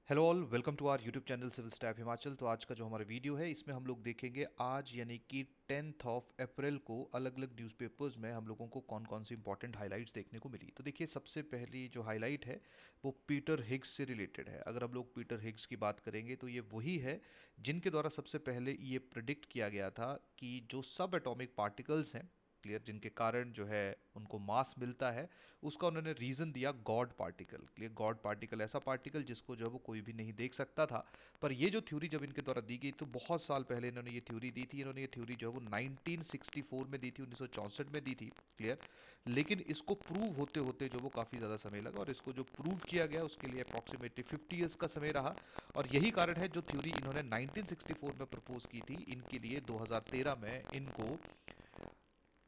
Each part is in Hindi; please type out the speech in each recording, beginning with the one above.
Hello all, welcome to our YouTube channel civil staff Himachal. तो आज का जो हमारा वीडियो है इसमें हम लोग देखेंगे आज यानी कि 10th ऑफ अप्रैल को अलग अलग न्यूज़पेपर्स में हम लोगों को कौन कौन सी इंपॉर्टेंट हाइलाइट्स देखने को मिली। तो देखिए, सबसे पहली जो हाईलाइट है वो पीटर हिग्स से रिलेटेड है। अगर हम लोग पीटर हिग्स की बात करेंगे तो ये वही है जिनके द्वारा सबसे पहले ये प्रिडिक्ट किया गया था कि जो सब एटॉमिक पार्टिकल्स हैं, क्लियर, जिनके कारण जो है उनको मास मिलता है, उसका उन्होंने रीज़न दिया God particle. Clear, God particle ऐसा पार्टिकल जिसको जो है वो कोई भी नहीं देख सकता था। पर ये जो थ्योरी जब इनके द्वारा दी गई तो बहुत साल पहले इन्होंने ये थ्योरी दी थी। इन्होंने ये थ्योरी जो है वो 1964 में दी थी, 1964 में दी थी। क्लियर, लेकिन इसको प्रूव होते होते जो वो काफ़ी ज़्यादा समय लगा, और इसको जो प्रूव किया गया उसके लिए अप्रॉक्सीमेटली 50 ईयर्स का समय रहा। और यही कारण है जो थ्योरी इन्होंने 1964 में प्रपोज की थी, इनके लिए 2013 में इनको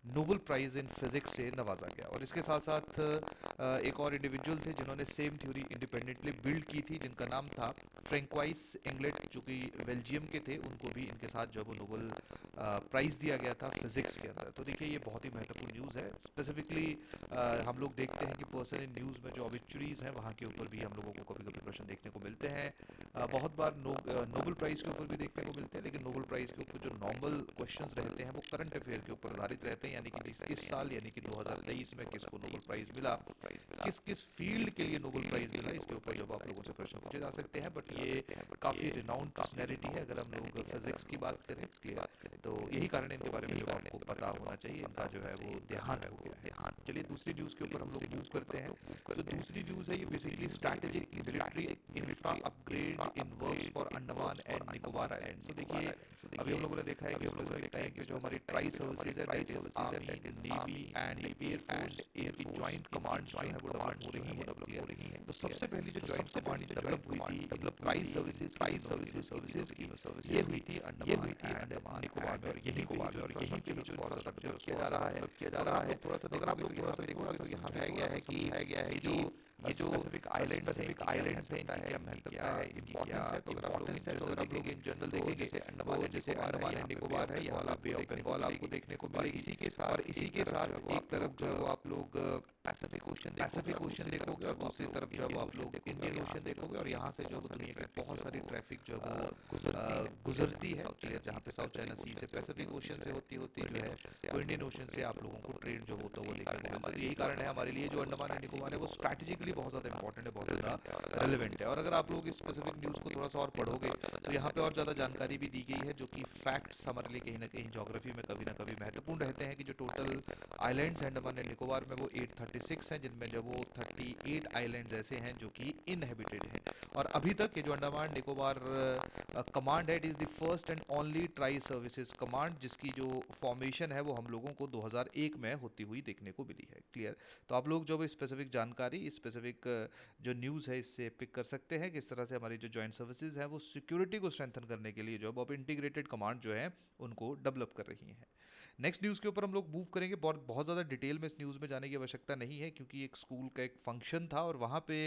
नोबेल प्राइज़ इन फिज़िक्स से नवाजा गया। और इसके साथ साथ एक और इंडिविजुअल थे जिन्होंने सेम थ्योरी इंडिपेंडेंटली बिल्ड की थी, जिनका नाम था फ्रैंकवाइस एंगलेट, जो कि बेल्जियम के थे। उनको भी इनके साथ जो वो नोबेल प्राइज़ दिया गया था फिज़िक्स के अंदर। तो देखिए, ये बहुत ही महत्वपूर्ण न्यूज़ है। स्पेसिफिकली हम लोग देखते हैं कि पर्सन इन न्यूज़ में जो ऑबिचुरीज़ हैं वहाँ के ऊपर भी हम लोगों को कभी कभी प्रश्न देखने को मिलते हैं। बहुत बार नोबेल प्राइज़ के ऊपर भी देखने को मिलते हैं, लेकिन नोबेल प्राइज़ के ऊपर जो नॉर्मल क्वेश्चंस रहते हैं वो करंट अफेयर के ऊपर आधारित रहते हैं, यानी कि इस साल यानी कि 2023 में किसको नोबेल प्राइज़ मिला, किस किस फील्ड के लिए नोबेल प्राइज़ मिला, इसके ऊपर जब आप लोगों से प्रश्न पूछे जा सकते हैं। बट ये काफ़ी रिनाउंड पर्सनैलिटी है अगर हम लोग फिजिक्स की बात करें। क्लियर, तो यही कारण है इनके बारे में जो आपको पता होना चाहिए, इनका जो है वो ध्यान हो गया है। चलिए दूसरी न्यूज़ के ऊपर हम लोग मूव करते हैं। तो दूसरी न्यूज़ है ये basically strategic military infra upgrade in works for Andaman and Nicobar island. तो देखिए, अभी हम लोगों ने देखा है कि स्पेसिफिक टाइम पे जो हमारी ट्राई सर्विसेज है, that is army, navy and air force, इनकी ज्वाइंट कमांड जो है वो डेवलप हो रही है। तो सबसे पहली जो ज्वाइंट कमांड डेवलप हुई थी मतलब ट्राई सर्विसेज की, ये हुई थी अंडमान एंड निकोबार में। और यही पे जो इंफ्रास्ट्रक्चर किया जा रहा है थोड़ा सा, अगर आप लोग थोड़ा सा देखोगे तो यहाँ पे गया है कि ये जो स्पेसिफिक आइलैंड्स हैं इनकी क्या महत्वता है, इम्पोर्टेंस है। तो अगर आप लोग देखेंगे, इन जनरल देखेंगे, जैसे अंडमान एंड निकोबार है, यहाँ पे बे ऑफ बंगाल आपको देखने को मिलेगी। इसी के साथ एक तरफ जो है वो आप लोग पैसिफिक ओशन देखोगे, और दूसरी तरफ जो है वो आप लोग इंडियन ओशन देखोगे। और यहाँ से जो है वो दुनिया की बहुत सारी ट्रैफिक जो है वो गुजरती है। क्लियर, जहाँ पे साउथ चाइना सी से पैसिफिक ओशन से होती होती जो है वो इंडियन ओशन से आप लोगों को ट्रेड जो होता है वो देखने को मिलता है। यही कारण है हमारे लिए जो अंडमान एंड निकोबार है वो स्ट्रैटेजिकली बहुत ज़्यादा इंपॉर्टेंट है, बहुत ज़्यादा रेलिवेंट है। और अगर आप लोग इस स्पेसिफिक न्यूज़ को थोड़ा सा और पढ़ोगे तो यहाँ पे और ज़्यादा जानकारी भी दी गई है, जो कि फैक्ट्स हमारे लिए कहीं ना कहीं ज्योग्राफी में कभी ना कभी महत्वपूर्ण रहते हैं। कि जो टोटल आइलैंड्स हैं अंडमान एंड निकोबार में वो 836 हैं, जिनमें जो वो 38 आइलैंड्स ऐसे हैं जो कि इनहेबिटेड हैं। और अभी तक ये जो अंडमान निकोबार कमांड है, it is the first and only tri services command जिसकी जो फॉर्मेशन है वो हम लोगों को 2001 में होती हुई देखने को मिली है। क्लियर, तो आप लोग जो भी स्पेसिफिक जानकारी, स्पेसिफिक जो न्यूज़ है इससे पिक कर सकते हैं किस तरह से हमारी जो जॉइंट सर्विसेज है वो सिक्योरिटी को स्ट्रेंथन करने के लिए जो अब इंटीग्रेटेड कमांड जो है उनको डेवलप कर रही हैं। नेक्स्ट न्यूज़ के ऊपर हम लोग मूव करेंगे। बहुत बहुत ज़्यादा डिटेल में इस न्यूज़ में जाने की आवश्यकता नहीं है, क्योंकि एक स्कूल का एक फंक्शन था और वहाँ पे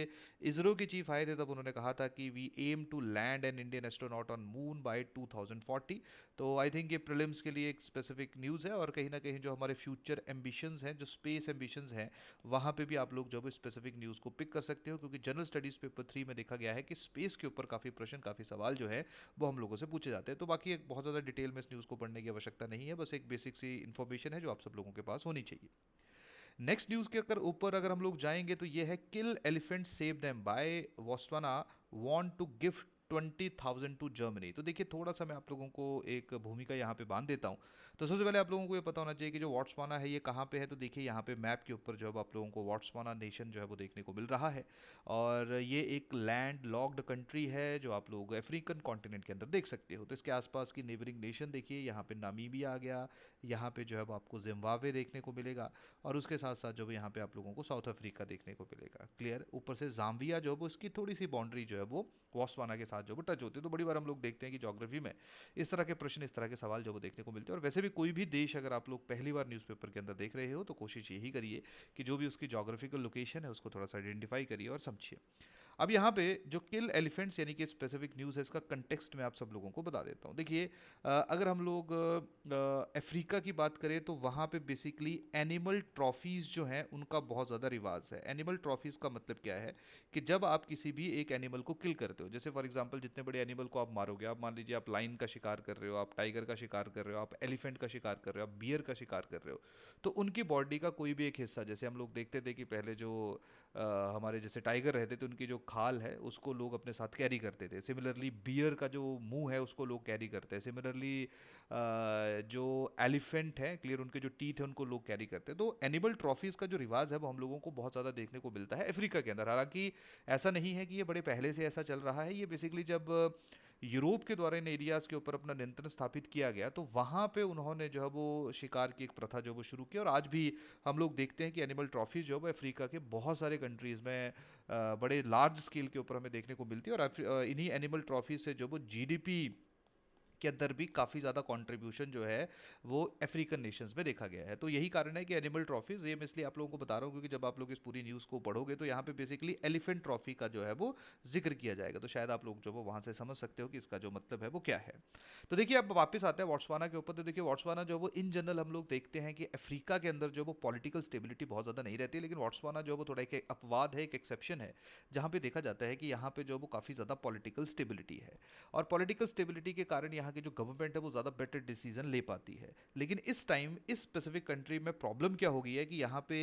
इसरो के चीफ आए थे। तब उन्होंने कहा था कि we aim to land an Indian astronaut on moon by 2040। तो आई थिंक ये प्रीलिम्स के लिए एक स्पेसिफिक न्यूज़ है, और कहीं ना कहीं जो हमारे फ्यूचर एम्बिशंस हैं, जो स्पेस एम्बिशंस हैं, वहाँ पे भी आप लोग जो स्पेसिफिक न्यूज़ को पिक कर सकते हो। क्योंकि जनरल स्टडीज़ पेपर 3 में देखा गया है कि स्पेस के ऊपर काफ़ी प्रश्न, काफ़ी सवाल जो है वो हम लोगों से पूछे जाते हैं। तो बाकी एक बहुत ज़्यादा डिटेल में इस न्यूज़ को पढ़ने की आवश्यकता नहीं है, बस एक बेसिक सी इन्फॉर्मेशन है जो आप सब लोगों के पास होनी चाहिए। नेक्स्ट न्यूज़ के ऊपर अगर हम लोग जाएंगे तो ये है kill elephant save them by Botswana want to gift 20,000 to Germany. तो देखिए, थोड़ा सा मैं आप लोगों को एक भूमिका यहाँ पे बांध देता हूँ। तो सबसे पहले आप लोगों को ये पता होना चाहिए कि जो वाट्सवाना है ये कहाँ पे है। तो देखिए, यहाँ पे मैप के ऊपर जो है आप लोगों को वाट्सवाना नेशन जो है वो देखने को मिल रहा है। और ये एक लैंड लॉक्ड कंट्री है जो आप लोग अफ्रीकन कॉन्टिनेंट के अंदर देख सकते हो। तो इसके आसपास की नेबरिंग नेशन देखिए, यहाँ पे नामीबिया आ गया, यहाँ पे जो है वो आपको जिम्बाब्वे देखने को मिलेगा, और उसके साथ साथ जो है यहाँ पे आप लोगों को साउथ अफ्रीका देखने को मिलेगा। क्लियर, ऊपर से जाम्बिया जो है वो उसकी थोड़ी सी बाउंड्री जो है वो बोत्सवाना के साथ जो वो टच होती है। तो बड़ी बार हम लोग देखते हैं कि ज्योग्राफी में इस तरह के प्रश्न, इस तरह के सवाल जो वो देखने को मिलते हैं। और वैसे भी कोई भी देश अगर आप लोग पहली बार न्यूज़पेपर के अंदर देख रहे हो तो कोशिश यही करिए कि जो भी उसकी ज्योग्राफिकल लोकेशन है उसको थोड़ा सा आइडेंटिफाई करिए और समझिए। अब यहाँ पे जो किल एलिफेंट्स यानी कि स्पेसिफिक न्यूज़ है, इसका कंटेक्स्ट मैं आप सब लोगों को बता देता हूँ। देखिए अगर हम लोग अफ्रीका की बात करें तो वहाँ पे बेसिकली एनिमल ट्रॉफीज़ जो हैं उनका बहुत ज़्यादा रिवाज है। एनिमल ट्रॉफीज़ का मतलब क्या है कि जब आप किसी भी एक एनिमल को किल करते हो, जैसे फॉर एग्जांपल जितने बड़े एनिमल को आप मारोगे, आप मान लीजिए आप लाइन का शिकार कर रहे हो, आप टाइगर का शिकार कर रहे हो, आप एलिफेंट का शिकार कर रहे हो, आप बियर का शिकार कर रहे हो, तो उनकी बॉडी का कोई भी एक हिस्सा, जैसे हम लोग देखते थे कि पहले जो हमारे जैसे टाइगर रहते थे उनकी जो खाल है उसको लोग अपने साथ कैरी करते थे। सिमिलरली बियर का जो मुंह है उसको लोग कैरी करते हैं। सिमिलरली जो एलिफेंट है क्लियर, उनके जो टीथ है उनको लोग कैरी करते हैं। तो एनिमल ट्रॉफीज़ का जो रिवाज है वो हम लोगों को बहुत ज़्यादा देखने को मिलता है अफ्रीका के अंदर। हालांकि ऐसा नहीं है कि ये बड़े पहले से ऐसा चल रहा है, ये बेसिकली जब यूरोप के द्वारा इन एरियाज़ के ऊपर अपना नियंत्रण स्थापित किया गया तो वहाँ पे उन्होंने जो है वो शिकार की एक प्रथा जो है वो शुरू की, और आज भी हम लोग देखते हैं कि एनिमल ट्रॉफी जो है वो अफ्रीका के बहुत सारे कंट्रीज़ में बड़े लार्ज स्केल के ऊपर हमें देखने को मिलती है। और इन्हीं एनिमल ट्रॉफी से जो वो जीडीपी के अंदर भी काफ़ी ज़्यादा कंट्रीब्यूशन जो है वो अफ्रीकन नेशंस में देखा गया है। तो यही कारण है कि एनिमल ट्रॉफीज़, ये मैं इसलिए आप लोगों को बता रहा हूँ क्योंकि जब आप लोग इस पूरी न्यूज़ को पढ़ोगे तो यहाँ पे बेसिकली एलिफेंट ट्रॉफी का जो है वो जिक्र किया जाएगा, तो शायद आप लोग जो वो वहाँ से समझ सकते हो कि इसका जो मतलब है वो क्या है। तो देखिए अब वापस आते हैं वाट्सवाना के ऊपर। तो देखिए वाट्सवाना जो वो इन जनरल हम लोग देखते हैं कि अफ्रीका के अंदर जो वो पॉलिटिकल स्टेबिलिटी बहुत ज़्यादा नहीं रहती है, लेकिन वाट्सवाना जो वो थोड़ा एक अपवाद है, एक एक्सेप्शन है, जहाँ पे देखा जाता है कि यहाँ पे जो वो काफ़ी ज़्यादा पॉलिटिकल स्टेबिलिटी है, और पॉलिटिकल स्टेबिलिटी के कारण यहाँ की जो गवर्नमेंट है वो ज़्यादा बेटर डिसीजन ले पाती है। लेकिन इस टाइम इस स्पेसिफिक कंट्री में प्रॉब्लम क्या हो गई है कि यहाँ पे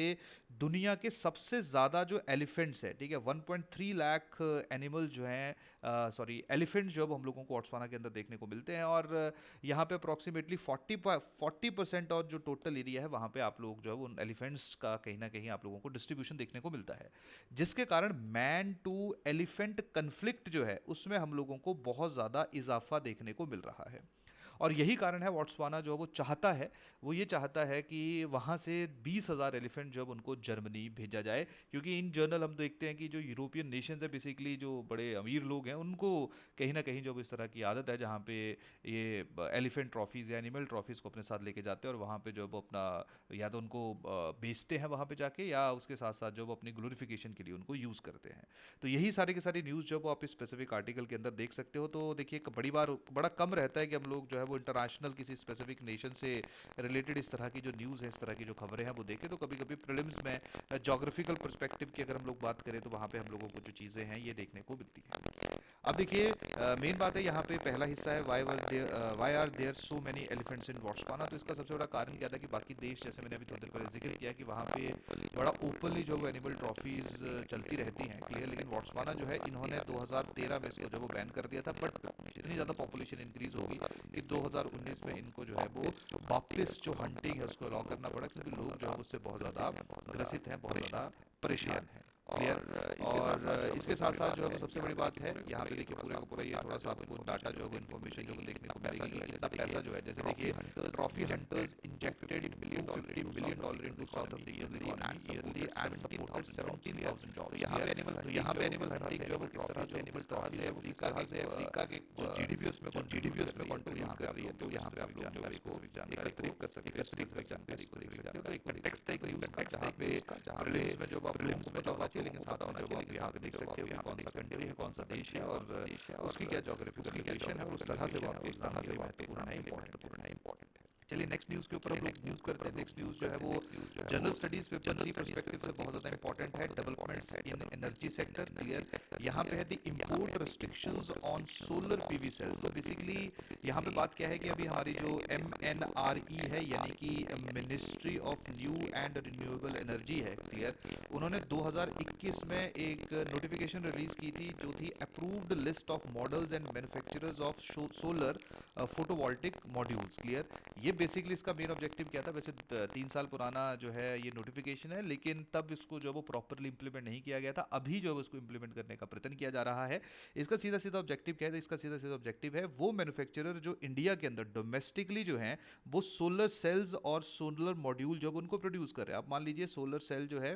दुनिया के सबसे ज़्यादा जो एलिफेंट्स है, ठीक है, 1.3 लाख एनिमल जो हैं, सॉरी एलिफेंट्स जो अब हम लोगों को बोट्सवाना के अंदर देखने को मिलते हैं, और यहाँ पे अप्रॉक्सीमेटली 40% और जो टोटल एरिया है वहाँ पे आप लोग जो है उन एलिफेंट्स का कहीं ना कहीं आप लोगों को डिस्ट्रीब्यूशन देखने को मिलता है, जिसके कारण मैन टू एलिफेंट कन्फ्लिक्ट जो है उसमें हम लोगों को बहुत ज़्यादा इजाफा देखने को मिल रहा है। और यही कारण है वाट्सवाना जो वो चाहता है, वो ये चाहता है कि वहाँ से 20,000 एलिफेंट जब उनको जर्मनी भेजा जाए, क्योंकि इन जनरल हम देखते हैं कि जो यूरोपियन नेशंस है बेसिकली जो बड़े अमीर लोग हैं उनको कहीं ना कहीं जो इस तरह की आदत है जहाँ पे ये एलिफेंट ट्रॉफीज़ या एनिमल ट्रॉफीज़ को अपने साथ लेके जाते हैं और वहाँ पे जो वो अपना या तो उनको बेचते हैं वहाँ पे जाके, या उसके साथ साथ जो वो अपनी ग्लोरिफिकेशन के लिए उनको यूज़ करते हैं। तो यही सारे के सारी न्यूज़ जो वो आप इस स्पेसिफिक आर्टिकल के अंदर देख सकते हो। तो देखिए बड़ा कम रहता है कि हम लोग जो है वो इंटरनेशनल किसी स्पेसिफिक नेशन से रिलेटेड इस तरह की जो न्यूज़ है, इस तरह की जो खबरें हैं वो देखें। तो कभी कभी प्रीलिम्स में जोग्राफिकल पर्सपेक्टिव की अगर हम लोग बात करें तो वहाँ पे हम लोगों को जो चीज़ें हैं ये देखने को मिलती हैं। अब देखिए मेन बात है यहाँ पे पहला हिस्सा है why are there so many elephants in Botswana. तो इसका सबसे बड़ा कारण क्या था कि बाकी देश, जैसे मैंने अभी थोड़ी देर पहले जिक्र किया कि वहाँ पे बड़ा ओपनली जो एनिमल ट्रॉफीज चलती रहती हैं, क्लियर, लेकिन बोट्सवाना जो है इन्होंने 2013 में इसको जो वो बैन कर दिया था, बट इतनी ज़्यादा पॉपुलेशन इंक्रीज होगी कि 2019 में इनको जो है वो वापस जो हंटिंग है उसको अलाउ करना पड़ा, क्योंकि लोग जो है उससे बहुत ज़्यादा ग्रसित हैं, बहुत ज़्यादा परेशान हैं, क्लियर। और इसके साथ साथ जो है वो सबसे बड़ी बात है यहाँ पे देखिए पूरा का पूरा ये थोड़ा सा आपको डाटा जो है इन्फॉर्मेशन जो देखने को मिलेगी कि कितना पैसा जो है, जैसे देखिए trophy hunters injected $250 million into south of the yearly and supported 17,000 jobs. यहाँ पे एनिमल हंटिंग जो है वो किस तरह से एनिमल ट्रॉफी है वो किस तरह से अफ्रीका के जीडीपी उसमें कंट्रीब्यूट कर रही है। तो यहाँ पे आप लोग जो है इसको एकत्रित कर सकते हैं, जानकारी को देख सकते हो। तो एक कंटेक्स्ट है, एक न्यूज़ का जहाँ पे प्रीलिम्स में जो प्रीलिम्स में तो बचे, लेकिन साथ में जो आप यहाँ पे देख सकते हो यहाँ कौन सा कंट्री है, कौन सा देश है और उसकी क्या ज्योग्राफिकल लोकेशन है, और उस तरह से वो आपको जानना भी महत्वपूर्ण है, इंपॉर्टेंट है। चलिए नेक्स्ट न्यूज़ के ऊपर हम लोग न्यूज़ करते हैं। नेक्स्ट न्यूज़ जो है वो जनरल स्टडीज पेपर की पर्सपेक्टिव से बहुत ज़्यादा इंपॉर्टेंट है। Developments in energy sector, clear. यहाँ पे है the import restrictions on solar PV sales. तो बेसिकली यहाँ पे बात क्या है कि अभी हमारी जो MNRE है यानी कि ministry of new and renewable energy है, क्लियर, उन्होंने 2021 में एक नोटिफिकेशन रिलीज की थी जो थी approved list of models and manufacturers of solar photovoltaic modules, clear. ये बेसिकली इसका मेन ऑब्जेक्टिव क्या था, वैसे 3 साल पुराना जो है ये नोटिफिकेशन है, लेकिन तब इसको जो वो प्रॉपरली इंप्लीमेंट नहीं किया गया था। अभी जो है उसको इंप्लीमेंट करने का प्रयत्न किया जा रहा है। इसका सीधा सीधा ऑब्जेक्टिव क्या है, इसका सीधा सीधा ऑब्जेक्टिव है वो मैन्युफैक्चरर जो इंडिया के अंदर डोमेस्टिकली जो है वो सोलर सेल्स और सोलर मॉड्यूल जब उनको प्रोड्यूस कर रहे हैं। आप मान लीजिए सोलर सेल जो है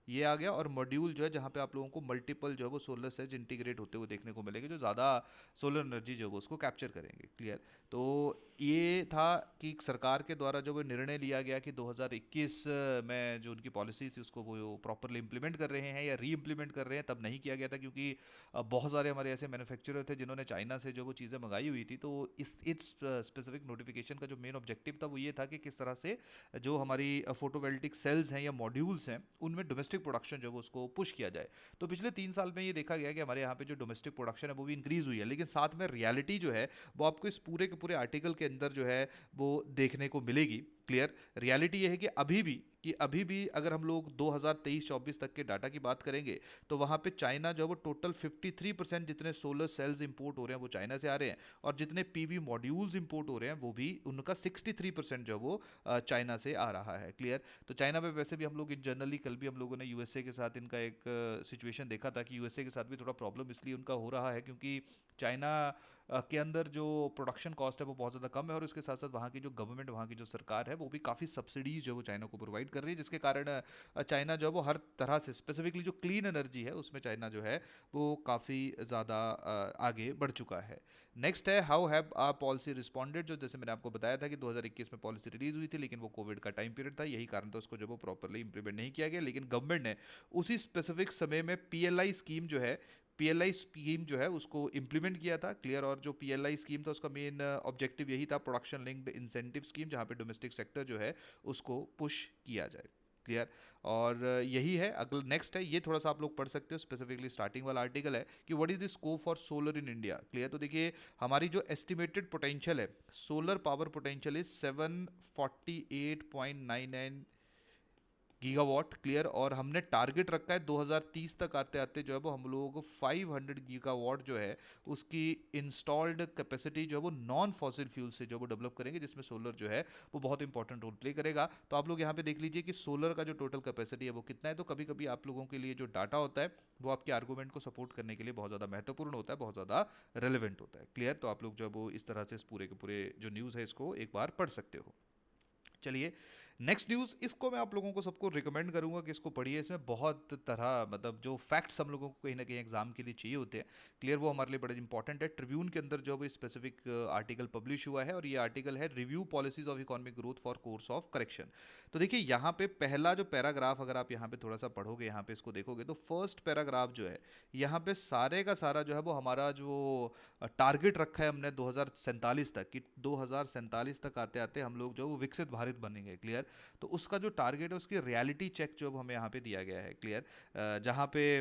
ये आ गया। और मॉड्यूल जो है जहाँ पे आप लोगों को मल्टीपल जो है वो सोलर सेल्स इंटीग्रेट होते हुए देखने को मिलेंगे, जो ज़्यादा सोलर एनर्जी जो है वो उसको कैप्चर करेंगे। क्लियर। तो ये था कि सरकार के द्वारा जो वो निर्णय लिया गया कि 2021 में जो उनकी पॉलिसी थी उसको वो प्रॉपरली इंप्लीमेंट कर रहे हैं या री इम्प्लीमेंट कर रहे हैं। तब नहीं किया गया था क्योंकि बहुत सारे हमारे ऐसे मैन्युफैक्चरर थे जिन्होंने चाइना से जो वो चीज़ें मंगाई हुई थी। तो इस स्पेसिफिक नोटिफिकेशन का जो मेन ऑब्जेक्टिव था वो ये था कि किस तरह से जो हमारी फोटोवोल्टिक सेल्स हैं या मॉड्यूल्स हैं उनमें डोमेस्टिक प्रोडक्शन जो है वो उसको पुश किया जाए। तो पिछले 3 साल में ये देखा गया कि हमारे यहाँ पे जो डोमेस्टिक प्रोडक्शन है वो भी इंक्रीज हुई है, लेकिन साथ में रियलिटी जो है वो आपको इस पूरे के पूरे आर्टिकल के अंदर जो है वो देखने को मिलेगी। क्लियर। रियलिटी ये है कि अभी भी अगर हम लोग 2023-24 तक के डाटा की बात करेंगे तो वहाँ पे चाइना जो है वो टोटल 53% जितने सोलर सेल्स इंपोर्ट हो रहे हैं वो चाइना से आ रहे हैं, और जितने पीवी मॉड्यूल्स इंपोर्ट हो रहे हैं वो भी उनका 63% जो है वो चाइना से आ रहा है। क्लियर। तो चाइना में वैसे भी हम लोग इन जनरली, कल भी हम लोगों ने यूएसए के साथ इनका एक सिचुएशन देखा था कि यूएसए के साथ भी थोड़ा प्रॉब्लम इसलिए उनका हो रहा है क्योंकि चाइना के अंदर जो प्रोडक्शन कॉस्ट है वो बहुत ज़्यादा कम है, और उसके साथ साथ वहाँ की जो गवर्नमेंट, वहाँ की जो सरकार है वो भी काफ़ी सब्सिडीज जो है वो चाइना को प्रोवाइड कर रही है, जिसके कारण चाइना जो है वो हर तरह से स्पेसिफिकली जो क्लीन एनर्जी है उसमें चाइना जो है वो काफ़ी ज़्यादा आगे बढ़ चुका है। नेक्स्ट है how have a policy responded, जो जैसे मैंने आपको बताया था कि 2021 में पॉलिसी रिलीज हुई थी, लेकिन वो कोविड का टाइम पीरियड था, यही कारण था उसको जो वो प्रॉपरली इंप्लीमेंट नहीं किया गया। लेकिन गवर्नमेंट ने उसी स्पेसिफिक समय में पीएलआई स्कीम जो है, पीएलआई स्कीम जो है उसको इम्प्लीमेंट किया था। क्लियर। और जो पीएलआई स्कीम था उसका मेन ऑब्जेक्टिव यही था, प्रोडक्शन लिंक्ड इंसेंटिव स्कीम, जहाँ पे डोमेस्टिक सेक्टर जो है उसको पुश किया जाए। क्लियर। और यही है। अगला नेक्स्ट है, ये थोड़ा सा आप लोग पढ़ सकते हो, स्पेसिफिकली स्टार्टिंग वाला आर्टिकल है कि what is the scope for solar in India. Clear. तो देखिए हमारी जो एस्टिमेटेड पोटेंशियल है, solar power potential is 748.99 gigawatt. Clear. और हमने टारगेट रखा है 2030 तक आते आते जो है वो हम लोगों को 500 गीगावाट जो है उसकी इंस्टॉल्ड कैपेसिटी जो है वो नॉन फॉसिल फ्यूल से जो वो डेवलप करेंगे, जिसमें सोलर जो है वो बहुत इंपॉर्टेंट रोल प्ले करेगा। तो आप लोग यहाँ पे देख लीजिए कि सोलर का जो टोटल कैपेसिटी है वो कितना है। तो कभी कभी आप लोगों के लिए जो डाटा होता है वो आपके आर्गूमेंट को सपोर्ट करने के लिए बहुत ज़्यादा महत्वपूर्ण होता है, बहुत ज़्यादा रेलिवेंट होता है। क्लियर। तो आप लोग जो है वो इस तरह से इस पूरे के पूरे जो न्यूज़ है इसको एक बार पढ़ सकते हो। चलिए नेक्स्ट न्यूज़, इसको मैं आप लोगों को सबको रिकमेंड करूंगा कि इसको पढ़िए। इसमें बहुत तरह मतलब जो फैक्ट्स हम लोगों को कहीं ना कहीं एग्जाम के लिए चाहिए होते हैं, क्लियर, वो हमारे लिए बड़े इंपॉर्टेंट है। ट्रिब्यून के अंदर जो है स्पेसिफिक आर्टिकल पब्लिश हुआ है, और ये आर्टिकल है review policies of economic growth for course of correction. तो देखिए यहाँ पे पहला जो पैराग्राफ अगर आप यहाँ पे थोड़ा सा पढ़ोगे, यहाँ पे इसको देखोगे तो फर्स्ट पैराग्राफ जो है यहाँ पे सारे का सारा जो है वो हमारा जो टारगेट रखा है हमने 2047 तक, कि 2047 तक आते आते हम लोग जो वो विकसित भारत बनेंगे। क्लियर। तो उसका जो टारगेट है उसकी रियलिटी चेक जो हमें यहाँ पे दिया गया है। क्लियर। जहाँ पे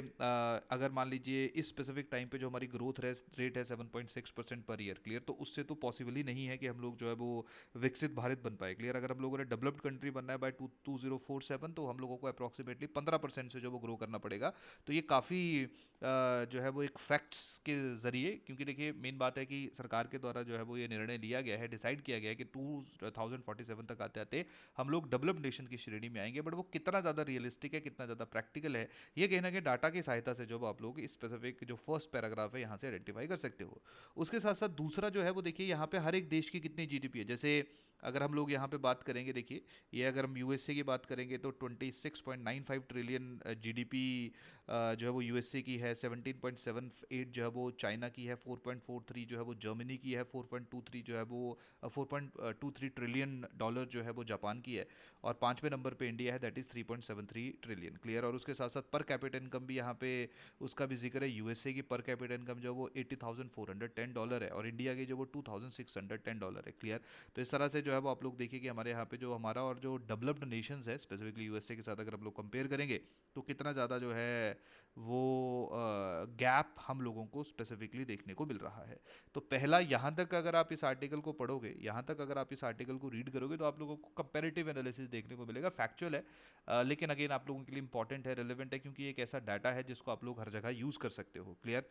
अगर मान लीजिए इस स्पेसिफिक टाइम पे जो हमारी ग्रोथ रेट है 7.6% पर ईयर। क्लियर। तो उससे तो पॉसिबल ही नहीं है कि हम लोग जो है वो विकसित भारत बन पाए। क्लियर। अगर हम लोगों ने डेवलप्ड कंट्री बनना है बाय 2047 तो हम लोगों को अप्रॉक्सीमेटली 15% से जो वो ग्रो करना पड़ेगा। तो ये काफ़ी जो है वो एक फैक्ट्स के ज़रिए, क्योंकि देखिए मेन बात है कि सरकार के द्वारा जो है वो ये निर्णय लिया गया है, डिसाइड किया गया है कि 2047 तक आते आते हम लोग डेवलप्ड नेशन की श्रेणी में आएंगे। बट वो कितना ज़्यादा रियलिस्टिक है, कितना ज़्यादा प्रैक्टिकल है, ये कहीं ना कहीं डाटा की सहायता से जो आप लोग इस स्पेसिफिक जो फर्स्ट पैराग्राफ है यहाँ से आइडेंटिफाई कर सकते हो। उसके साथ साथ दूसरा जो है वो देखिए यहाँ पे हर एक देश की कितनी जीडीपी है। जैसे अगर हम लोग यहाँ पे बात करेंगे, देखिए ये अगर हम यूएसए की बात करेंगे तो 26.95 ट्रिलियन जीडीपी जो है वो यूएसए की है, 17.78 जो है वो चाइना की है, 4.43 जो है वो जर्मनी की है, 4.23 जो है वो 4.23 ट्रिलियन डॉलर जो है वो जापान की है, और पाँचवें नंबर पे इंडिया है, दैट इज़ 3.73 ट्रिलियन। क्लियर। और उसके साथ साथ पर कैपिटा इनकम भी यहाँ पे उसका भी जिक्र है। यूएसए की पर कैपिटा इनकम जो है वो $80,410 है, और इंडिया की जो वो $2,610 है। क्लियर। तो इस तरह से जो है वो आप लोग देखिए कि हमारे यहाँ पे जो हमारा और जो डेवलप्ड नेशंस है स्पेसिफिकली यूएसए के साथ अगर हम लोग कंपेयर करेंगे तो कितना ज़्यादा जो है वो गैप हम लोगों को स्पेसिफिकली देखने को मिल रहा है। तो पहला यहाँ तक अगर आप इस आर्टिकल को पढ़ोगे, यहाँ तक अगर आप इस आर्टिकल को रीड करोगे तो आप लोगों को कंपेरेटिव एनालिसिस देखने को मिलेगा। फैक्चुअल है लेकिन अगेन आप लोगों के लिए इंपॉर्टेंट है, रिलेवेंट है, क्योंकि एक ऐसा डाटा है जिसको आप लोग हर जगह यूज़ कर सकते हो। क्लियर।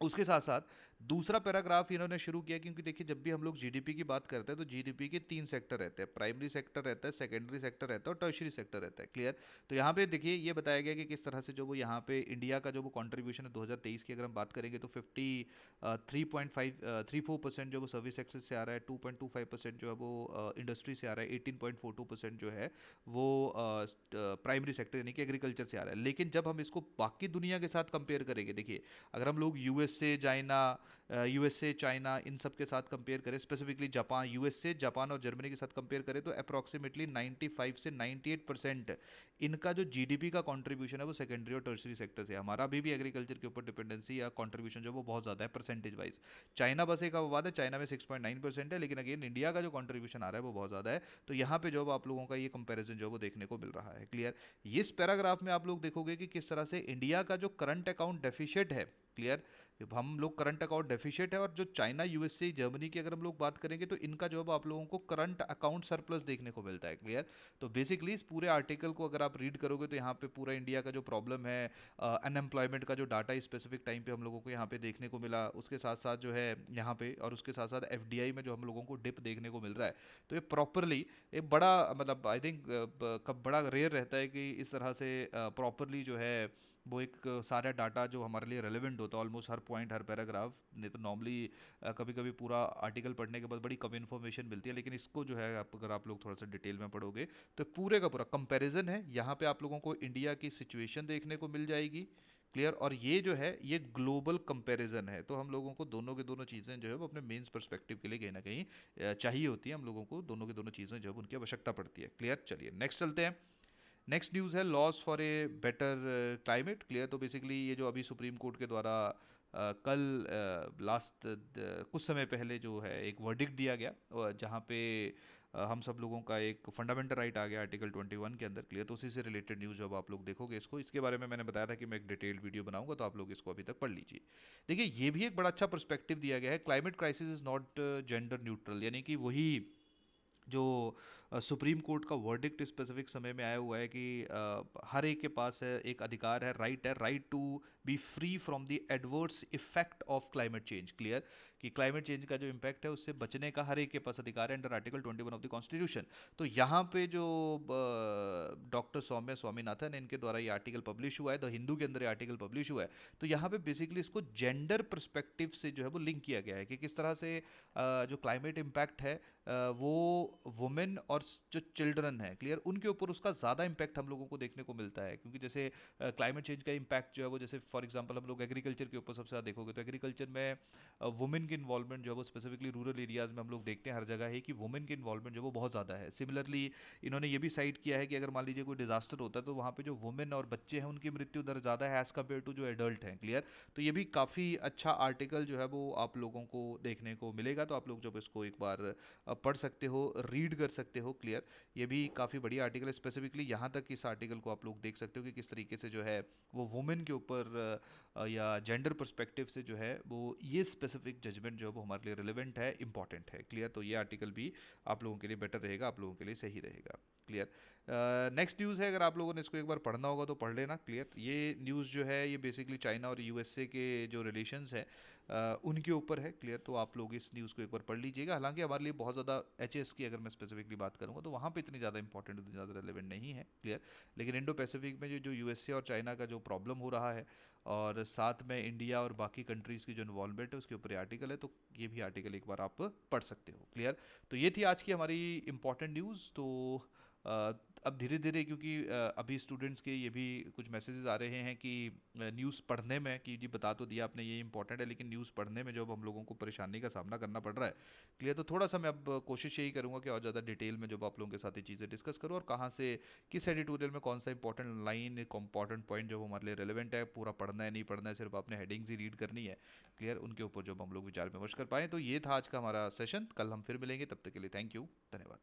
उसके साथ साथ दूसरा पैराग्राफ इन्होंने शुरू किया, क्योंकि देखिए जब भी हम लोग जीडीपी की बात करते हैं तो जीडीपी के तीन सेक्टर रहते हैं, प्राइमरी सेक्टर रहता है, सेकेंडरी सेक्टर रहता है और टर्शरी सेक्टर रहता है। क्लियर। तो यहाँ पे देखिए ये बताया गया कि किस तरह से जो वो यहाँ पे इंडिया का जो वो कंट्रीब्यूशन है 2023 की अगर हम बात करेंगे तो 53.34% जो वो सर्विस सेक्टर से आ रहा है, 2.25% जो है वो इंडस्ट्री से आ रहा है, 18.42% जो है वो प्राइमरी सेक्टर यानी कि एग्रीकल्चर से आ रहा है। लेकिन जब हम इसको बाकी दुनिया के साथ कंपेयर करेंगे, देखिए अगर हम लोग यूएसए चाइना इन सब के साथ कंपेयर करें, स्पेसिफिकली जापान, यूएसए जापान और जर्मनी के साथ कंपेयर करें तो अप्रॉक्सीमेटली 95 से 98% इनका जो जीडीपी का कंट्रीब्यूशन है वो सेकेंडरी और टर्सरी सेक्टर से है। हमारा अभी भी एग्रीकल्चर के ऊपर डिपेंडेंसी या कंट्रीब्यूशन जो वो बहुत ज़्यादा है परसेंटेज वाइज। चाइना बस एक अपवाद है, चाइना में 6.9% है, लेकिन अगेन इंडिया का जो कंट्रीब्यूशन आ रहा है वो बहुत ज़्यादा है। तो यहाँ पे जो आप लोगों का ये कंपेरिजन जो वो देखने को मिल रहा है। क्लियर। इस पैराग्राफ में आप लोग देखोगे कि किस तरह से इंडिया का जो करंट अकाउंट डेफिशिएट है, क्लियर, हम लोग करंट अकाउंट डेफिशिएट है, और जो चाइना यूएसए जर्मनी की अगर हम लोग बात करेंगे तो इनका जो है आप लोगों को करंट अकाउंट सरप्लस देखने को मिलता है। क्लियर। तो बेसिकली इस पूरे आर्टिकल को अगर आप रीड करोगे तो यहाँ पे पूरा इंडिया का जो प्रॉब्लम है, अनएम्प्लॉयमेंट का जो डाटा स्पेसिफिक टाइम पे हम लोगों को यहाँ पे देखने को मिला, उसके साथ साथ जो है यहाँ पे, और उसके साथ साथ एफडीआई में जो हम लोगों को डिप देखने को मिल रहा है। तो ये प्रॉपरली एक बड़ा मतलब आई थिंक कब बड़ा रेयर रहता है कि इस तरह से प्रॉपरली जो है वो एक सारा डाटा जो हमारे लिए रेलेवेंट होता है, ऑलमोस्ट हर पॉइंट हर पैराग्राफ, नहीं तो नॉर्मली कभी कभी पूरा आर्टिकल पढ़ने के बाद बड़ी कम इन्फॉर्मेशन मिलती है, लेकिन इसको जो है अगर आप लोग थोड़ा सा डिटेल में पढ़ोगे तो पूरे का पूरा कंपैरिजन है। यहाँ पे आप लोगों को इंडिया की सिचुएशन देखने को मिल जाएगी। क्लियर। और ये जो है ये ग्लोबल कंपैरिजन है, तो हम लोगों को दोनों के दोनों चीज़ें जो है वो अपने मेंस पर्सपेक्टिव के लिए कहीं ना कहीं चाहिए होती है। हम लोगों को दोनों की दोनों चीज़ें जो है उनकी आवश्यकता पड़ती है। क्लियर। चलिए नेक्स्ट चलते हैं। नेक्स्ट न्यूज़ है loss for a better climate. Clear. तो बेसिकली ये जो अभी सुप्रीम कोर्ट के द्वारा कल लास्ट कुछ समय पहले जो है एक वर्डिक्ट दिया गया, जहाँ पे हम सब लोगों का एक फंडामेंटल राइट आ गया आर्टिकल 21 के अंदर। क्लियर। तो उसी से रिलेटेड न्यूज़ जब आप लोग देखोगे इसको, इसके बारे में मैंने बताया था कि मैं एक डिटेल्ड वीडियो बनाऊंगा, तो आप लोग इसको अभी तक पढ़ लीजिए। देखिए ये भी एक बड़ा अच्छा पर्सपेक्टिव दिया गया है, climate crisis is not gender neutral, यानी कि वही जो सुप्रीम कोर्ट का वर्डिक्ट स्पेसिफिक समय में आया हुआ है कि हर एक के पास है एक अधिकार है, right to be free from the adverse effect of climate change. Clear. कि क्लाइमेट चेंज का जो इम्पैक्ट है उससे बचने का हर एक के पास अधिकार है under article 21 of the constitution. तो यहाँ पे जो डॉक्टर सौम्या स्वामीनाथन इनके द्वारा ये आर्टिकल पब्लिश हुआ है, द हिंदू के अंदर ये आर्टिकल पब्लिश हुआ है, तो यहाँ पे बेसिकली इसको जेंडर परस्पेक्टिव से जो है वो लिंक किया गया है कि किस तरह से जो क्लाइमेट इम्पैक्ट है वो वुमेन और जो चिल्ड्रन है, क्लियर, उनके ऊपर उसका ज़्यादा इम्पैक्ट हम लोगों को देखने को मिलता है। क्योंकि जैसे क्लाइमेट चेंज का इम्पैक्ट जो है वो, जैसे फॉर एग्जांपल हम लोग एग्रीकल्चर के ऊपर सबसे ज़्यादा देखोगे तो एग्रीकल्चर में वुमेन की इन्वॉल्वमेंट जो है वो स्पेसिफिकली रूरल एरियाज़ में हम लोग देखते हैं हर जगह है कि वुमेन की इन्वॉल्वमेंट जो है वो बहुत ज़्यादा है। सिमिलरली इन्होंने ये भी साइड किया है कि अगर मान लीजिए कोई डिजास्टर होता है तो वहाँ पे जो वुमेन और बच्चे हैं उनकी मृत्यु दर ज़्यादा है एज़ कम्पेयर टू जो एडल्ट हैं। क्लियर। तो ये भी काफ़ी अच्छा आर्टिकल जो है वो आप लोगों को देखने को मिलेगा, तो आप लोग जब इसको एक बार पढ़ सकते हो, रीड कर सकते हो। क्लियर। ये भी काफ़ी बढ़िया आर्टिकल है, स्पेसिफिकली यहाँ तक इस आर्टिकल को आप लोग देख सकते हो कि किस तरीके से जो है वो वुमेन के ऊपर या जेंडर पर्सपेक्टिव से जो है वो ये स्पेसिफिक जजमेंट जो है वो हमारे लिए रिलेवेंट है, इंपॉर्टेंट है। क्लियर। तो ये आर्टिकल भी आप लोगों के लिए बेटर रहेगा, आप लोगों के लिए सही रहेगा। क्लियर। नेक्स्ट न्यूज़ है, अगर आप लोगों ने इसको एक बार पढ़ना होगा तो पढ़ लेना। क्लियर। ये न्यूज़ जो है ये बेसिकली चाइना और यूएसए के जो रिलेशंस हैं उनके ऊपर है। क्लियर। तो आप लोग इस न्यूज़ को एक बार पढ़ लीजिएगा। हालांकि हमारे लिए बहुत ज़्यादा एचएस की अगर मैं स्पेसिफिकली बात करूँगा तो वहाँ पे इतनी ज़्यादा इंपॉर्टेंट, इतनी ज़्यादा रेलेवेंट नहीं है। क्लियर। लेकिन इंडो पैसिफिक में जो यूएसए और चाइना का जो प्रॉब्लम हो रहा है, और साथ में इंडिया और बाकी कंट्रीज़ की जो इन्वॉल्वमेंट है उसके ऊपर ये आर्टिकल है, तो ये भी आर्टिकल एक बार आप पढ़ सकते हो। क्लियर। तो ये थी आज की हमारी इंपॉर्टेंट न्यूज़। तो अ, अब धीरे धीरे, क्योंकि अभी स्टूडेंट्स के ये भी कुछ मैसेजेस आ रहे हैं कि न्यूज़ पढ़ने में, कि जी बता तो दिया आपने ये इंपॉर्टेंट है, लेकिन न्यूज़ पढ़ने में जो अब हम लोगों को परेशानी का सामना करना पड़ रहा है। क्लियर। तो थोड़ा सा मैं अब कोशिश यही करूँगा कि और ज़्यादा डिटेल में जब आप लोगों के साथ ये चीज़ें डिस्कस करूँ, और कहाँ से किस एडिटोरियल में कौन सा इंपॉर्टेंट लाइन, एक इंपॉर्टेंट पॉइंट जो हमारे लिए रेलिवेंट है, पूरा पढ़ना है नहीं पढ़ना है, सिर्फ आपने हेडिंग्स ही रीड करनी है। क्लियर। उनके ऊपर जब हम लोग विचार विमर्श कर पाएँ। तो ये था आज का हमारा सेशन, कल हम फिर मिलेंगे, तब तक के लिए थैंक यू, धन्यवाद।